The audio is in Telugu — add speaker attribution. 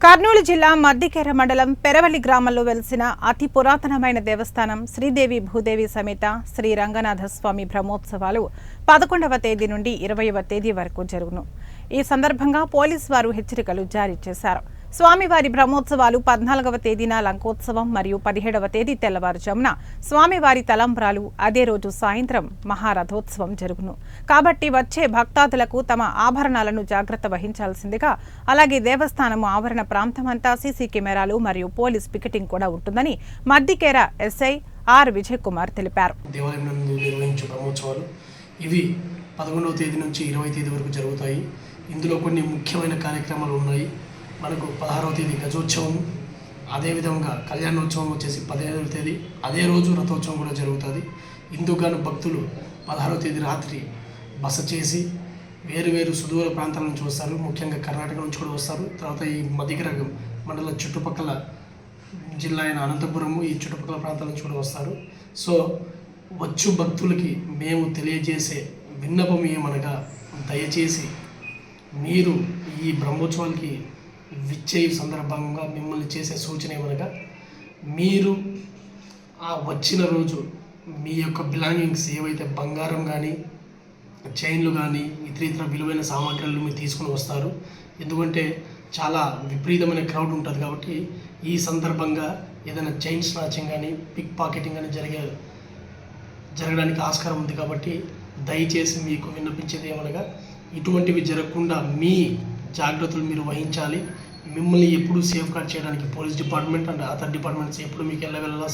Speaker 1: కర్నూలు జిల్లా మద్దికేర మండలం పెరవల్లి గ్రామంలో వెలిసిన అతి పురాతనమైన దేవస్థానం శ్రీదేవి భూదేవి సమేత శ్రీ రంగనాథ స్వామి బ్రహ్మోత్సవాలు 11వ తేదీ నుండి 20వ తేదీ వరకు జరుగును. ఈ సందర్భంగా పోలీసు వారు హెచ్చరికలు జారీ చేశారు. స్వామివారి బ్రహ్మోత్సవాలు 14వ తేదీన లంకోత్సవం మరియు 17వ తేదీ తెల్లవారుజామున స్వామివారి తలంబ్రాలు, అదే రోజు సాయంత్రం మహారథోత్సవం జరుగును. కాబట్టి వచ్చే భక్తాదులకు తమ ఆభరణాలను జాగ్రత్త వహించాల్సిందిగా, అలాగే దేవస్థానము ఆవరణ ప్రాంతమంతా సీసీ కెమెరాలు మరియు పోలీస్ పికెటింగ్ కూడా ఉంటుందని మద్దికేర ఎస్ఐ ఆర్ విజయ్ కుమార్ తెలిపారు.
Speaker 2: దేవాలయం నందు నిర్వహించే బ్రహ్మోత్సవాలు ఇవి 11వ తేదీ నుంచి 20వ తేదీ వరకు జరుగుతాయి. ఇందులో కొన్ని ముఖ్యమైన కార్యక్రమాలు ఉన్నాయి. మనకు 16వ తేదీ గజోత్సవం, అదేవిధంగా కళ్యాణోత్సవం వచ్చేసి 15వ తేదీ, అదే రోజు రథోత్సవం కూడా జరుగుతుంది. ఇందుకు భక్తులు 16వ తేదీ రాత్రి బస చేసి వేరు సుదూర ప్రాంతాల నుంచి వస్తారు. ముఖ్యంగా కర్ణాటక నుంచి కూడా వస్తారు. తర్వాత ఈ మద్దికేర మండల చుట్టుపక్కల జిల్లా అయిన అనంతపురము, ఈ చుట్టుపక్కల ప్రాంతాల నుంచి కూడా వస్తారు. సో వచ్చు భక్తులకి మేము తెలియజేసే విన్నపం ఏమనగా, దయచేసి మీరు ఈ బ్రహ్మోత్సవాలకి విచ్చే సందర్భంగా మిమ్మల్ని చేసే సూచన ఏమనగా, మీరు ఆ వచ్చిన రోజు మీ యొక్క బిలాంగింగ్స్ ఏవైతే బంగారం కానీ, చైన్లు కానీ, ఇతర విలువైన సామాగ్రిలు మీరు తీసుకుని వస్తారు. ఎందుకంటే చాలా విపరీతమైన క్రౌడ్ ఉంటుంది. కాబట్టి ఈ సందర్భంగా ఏదైనా చైన్ స్నాచింగ్ కానీ, పిక్ పాకెటింగ్ కానీ జరగడానికి ఆస్కారం ఉంది. కాబట్టి దయచేసి మీకు విన్నపించేది ఏమనగా, ఇటువంటివి జరగకుండా మీ జాగ్రత్తలు మీరు వహించాలి. మిమ్మల్ని ఎప్పుడు సేఫ్ గార్డ్ చేయడానికి police department and other departments ఎప్పుడు మీకు వెళ్ళవెళ్ళలా